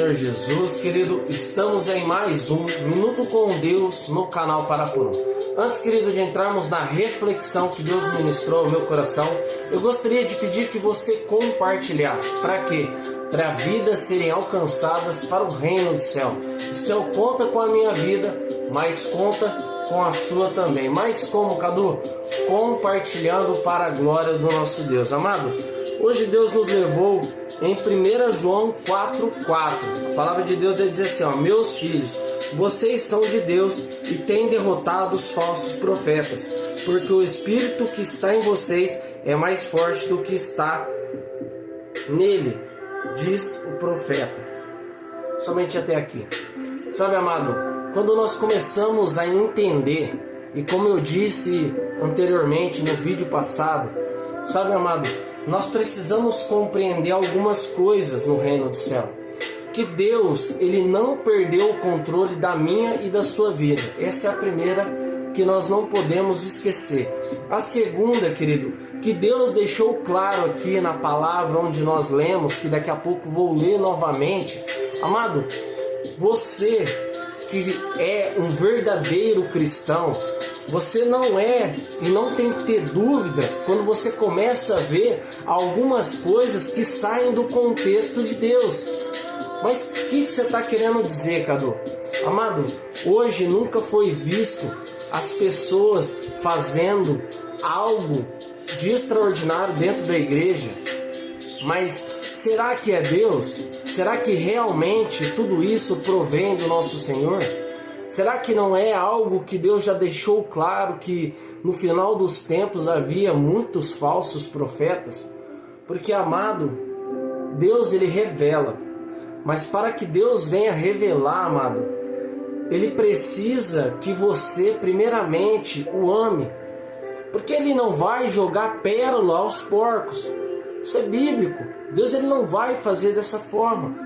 Senhor Jesus, querido, estamos em mais um Minuto com Deus no canal Parapurum. Antes, querido, de entrarmos na reflexão que Deus ministrou ao meu coração, eu gostaria de pedir que você compartilhasse. Para quê? Para vidas serem alcançadas para o reino do céu. O céu conta com a minha vida, mas conta com a sua também. Mas como, Cadu? Compartilhando para a glória do nosso Deus. Amado, hoje Deus nos levou em 1 João 4,4. A palavra de Deus vai dizer assim, ó: meus filhos, vocês são de Deus e têm derrotado os falsos profetas, porque o Espírito que está em vocês é mais forte do que está nele, diz o profeta. Somente até aqui. Sabe, amado, quando nós começamos a entender, e como eu disse anteriormente no vídeo passado, sabe, amado, nós precisamos compreender algumas coisas no reino do céu. Que Deus, Ele não perdeu o controle da minha e da sua vida. Essa é a primeira que nós não podemos esquecer. A segunda, querido, que Deus deixou claro aqui na palavra onde nós lemos, que daqui a pouco vou ler novamente. Amado, você que é um verdadeiro cristão, você não é e não tem que ter dúvida quando você começa a ver algumas coisas que saem do contexto de Deus. Mas o que você está querendo dizer, Cadu? Amado, hoje nunca foi visto as pessoas fazendo algo de extraordinário dentro da igreja. Mas será que é Deus? Será que realmente tudo isso provém do nosso Senhor? Será que não é algo que Deus já deixou claro que no final dos tempos havia muitos falsos profetas? Porque, amado, Deus, Ele revela. Mas para que Deus venha revelar, amado, Ele precisa que você primeiramente o ame. Porque Ele não vai jogar pérola aos porcos. Isso é bíblico. Deus, Ele não vai fazer dessa forma.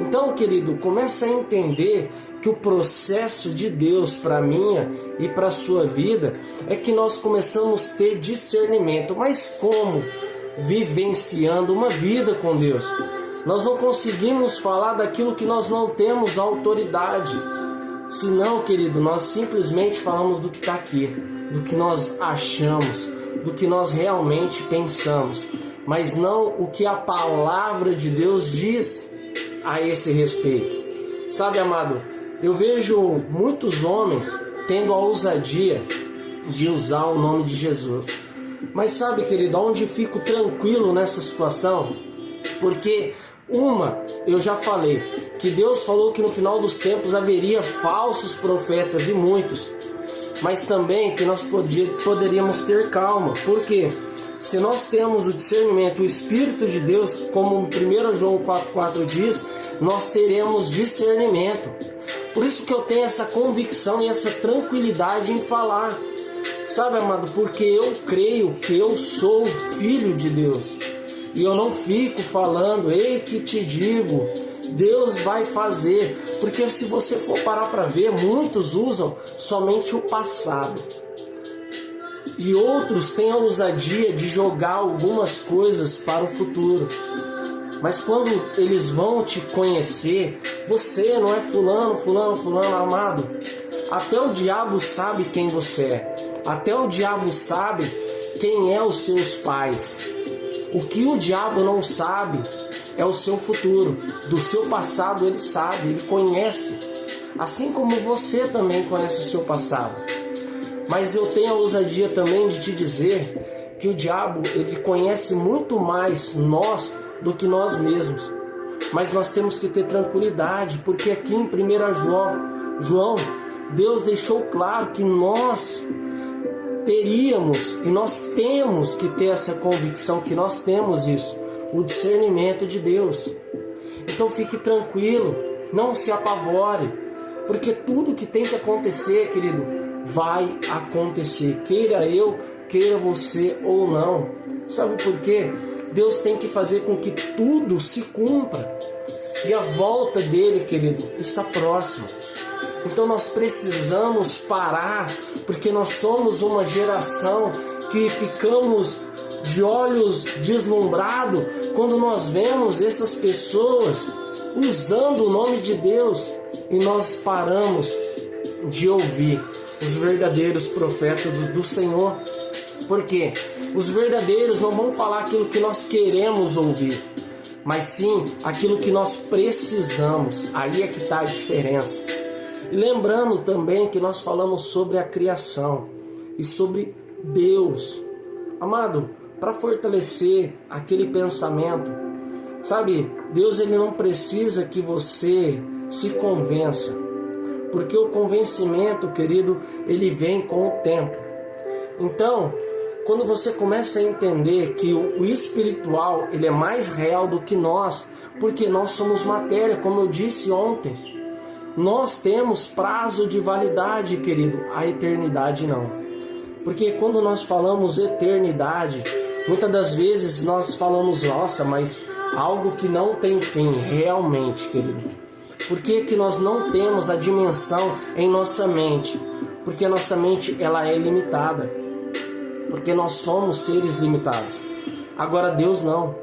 Então, querido, começa a entender que o processo de Deus para a minha e para a sua vida é que nós começamos a ter discernimento. Mas como? Vivenciando uma vida com Deus. Nós não conseguimos falar daquilo que nós não temos autoridade. Senão, querido, nós simplesmente falamos do que está aqui, do que nós achamos, do que nós realmente pensamos, mas não o que a palavra de Deus diz a esse respeito. Sabe, amado, eu vejo muitos homens tendo a ousadia de usar o nome de Jesus. Mas sabe, querido, onde fico tranquilo nessa situação? Porque eu já falei, que Deus falou que no final dos tempos haveria falsos profetas e muitos. Mas também que nós poderíamos ter calma. Por quê? Se nós temos o discernimento, o Espírito de Deus, como 1 João 4,4 diz, nós teremos discernimento. Por isso que eu tenho essa convicção e essa tranquilidade em falar. Sabe, amado, porque eu creio que eu sou filho de Deus. E eu não fico falando, ei que te digo, Deus vai fazer. Porque se você for parar para ver, muitos usam somente o passado. E outros têm a ousadia de jogar algumas coisas para o futuro. Mas quando eles vão te conhecer, você não é fulano, amado. Até o diabo sabe quem você é. Até o diabo sabe quem é os seus pais. O que o diabo não sabe é o seu futuro. Do seu passado ele sabe, ele conhece. Assim como você também conhece o seu passado. Mas eu tenho a ousadia também de te dizer que o diabo, ele conhece muito mais nós do que nós mesmos. Mas nós temos que ter tranquilidade, porque aqui em 1 João, Deus deixou claro que nós teríamos e nós temos que ter essa convicção, que nós temos isso, o discernimento de Deus. Então fique tranquilo, não se apavore, porque tudo que tem que acontecer, querido, vai acontecer, queira eu, queira você ou não. Sabe por quê? Deus tem que fazer com que tudo se cumpra. E a volta dele, querido, está próxima. Então nós precisamos parar, porque nós somos uma geração que ficamos de olhos deslumbrados quando nós vemos essas pessoas usando o nome de Deus, e nós paramos de ouvir os verdadeiros profetas do Senhor. Porque os verdadeiros não vão falar aquilo que nós queremos ouvir, mas sim aquilo que nós precisamos. Aí é que está a diferença. E lembrando também que nós falamos sobre a criação e sobre Deus. Amado, para fortalecer aquele pensamento, sabe, Deus ele não precisa que você se convença, porque o convencimento, querido, ele vem com o tempo. Então, quando você começa a entender que o espiritual ele é mais real do que nós, porque nós somos matéria, como eu disse ontem, nós temos prazo de validade, querido, a eternidade não. Porque quando nós falamos eternidade, muitas das vezes nós falamos, nossa, mas algo que não tem fim, realmente, querido. Por que que nós não temos a dimensão em nossa mente? Porque a nossa mente ela é limitada. Porque nós somos seres limitados. Agora Deus não.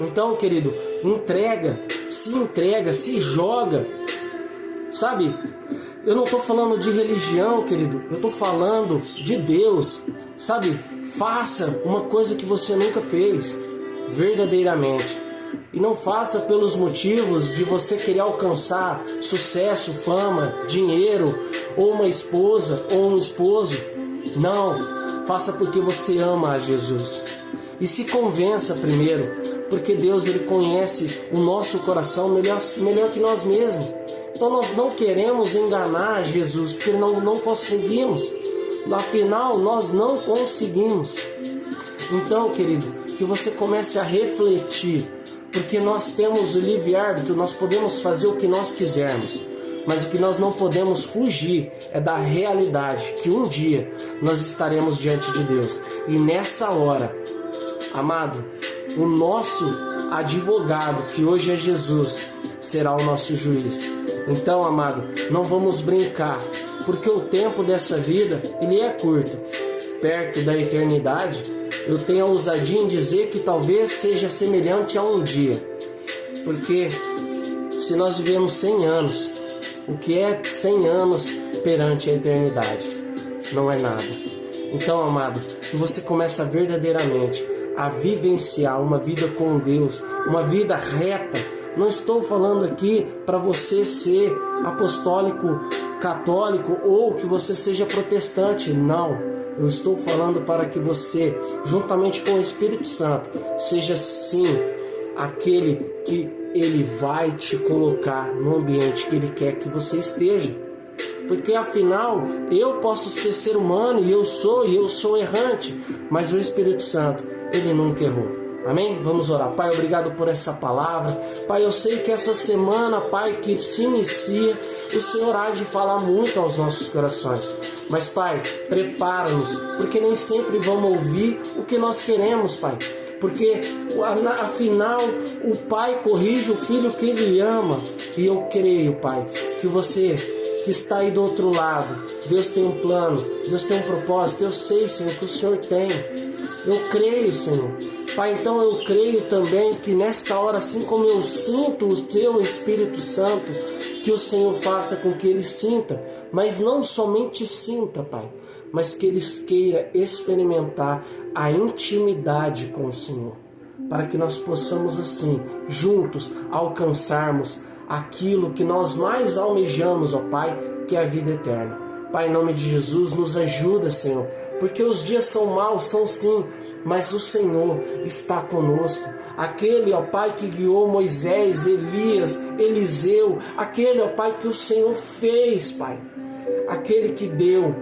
Então, querido, entrega, se joga. Sabe, eu não estou falando de religião, querido. Eu estou falando de Deus. Sabe, faça uma coisa que você nunca fez, verdadeiramente. E não faça pelos motivos de você querer alcançar sucesso, fama, dinheiro, ou uma esposa, ou um esposo. Não. Faça porque você ama a Jesus. E se convença primeiro, porque Deus ele conhece o nosso coração melhor que nós mesmos. Então nós não queremos enganar Jesus, porque não conseguimos. Afinal, nós não conseguimos. Então, querido, que você comece a refletir, porque nós temos o livre-arbítrio, nós podemos fazer o que nós quisermos. Mas o que nós não podemos fugir é da realidade que um dia nós estaremos diante de Deus. E nessa hora, amado, o nosso advogado, que hoje é Jesus, será o nosso juiz. Então, amado, não vamos brincar, porque o tempo dessa vida, ele é curto. Perto da eternidade, eu tenho a ousadia em dizer que talvez seja semelhante a um dia. Porque se nós vivemos 100 anos, o que é 100 anos perante a eternidade? Não é nada. Então, amado, que você comece verdadeiramente a vivenciar uma vida com Deus, uma vida reta. Não estou falando aqui para você ser apostólico, católico ou que você seja protestante. Não. Eu estou falando para que você, juntamente com o Espírito Santo, seja sim aquele que Ele vai te colocar no ambiente que Ele quer que você esteja. Porque afinal, eu posso ser humano e eu sou errante, mas o Espírito Santo, Ele nunca errou. Amém? Vamos orar. Pai, obrigado por essa palavra. Pai, eu sei que essa semana, Pai, que se inicia, o Senhor há de falar muito aos nossos corações. Mas, Pai, prepara-nos, porque nem sempre vamos ouvir o que nós queremos, Pai. Porque afinal o Pai corrige o Filho que Ele ama. E eu creio, Pai, que você que está aí do outro lado, Deus tem um plano, Deus tem um propósito. Eu sei, Senhor, que o Senhor tem. Eu creio, Senhor. Pai, então eu creio também que nessa hora, assim como eu sinto o Teu Espírito Santo, que o Senhor faça com que Ele sinta, mas não somente sinta, Pai, mas que eles queiram experimentar a intimidade com o Senhor, para que nós possamos assim, juntos, alcançarmos aquilo que nós mais almejamos, ó Pai, que é a vida eterna. Pai, em nome de Jesus, nos ajuda, Senhor, porque os dias são maus, são sim, mas o Senhor está conosco. Aquele, ó Pai, que guiou Moisés, Elias, Eliseu, aquele, ó Pai, que o Senhor fez, Pai, aquele que deu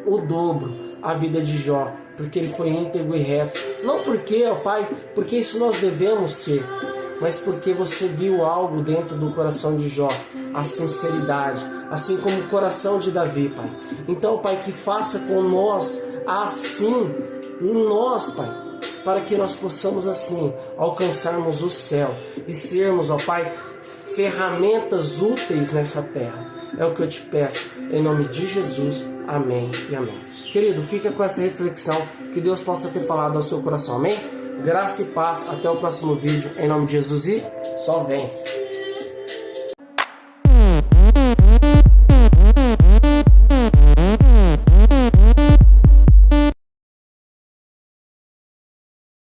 o dobro à vida de Jó, porque ele foi íntegro e reto. Não porque, ó Pai, porque isso nós devemos ser, mas porque você viu algo dentro do coração de Jó, a sinceridade, assim como o coração de Davi, Pai. Então, Pai, que faça com nós assim, nós, Pai, para que nós possamos assim alcançarmos o céu e sermos, ó Pai, ferramentas úteis nessa terra. É o que eu te peço, em nome de Jesus. Amém e amém. Querido, fica com essa reflexão, que Deus possa ter falado ao seu coração. Amém? Graça e paz. Até o próximo vídeo, em nome de Jesus, e só vem.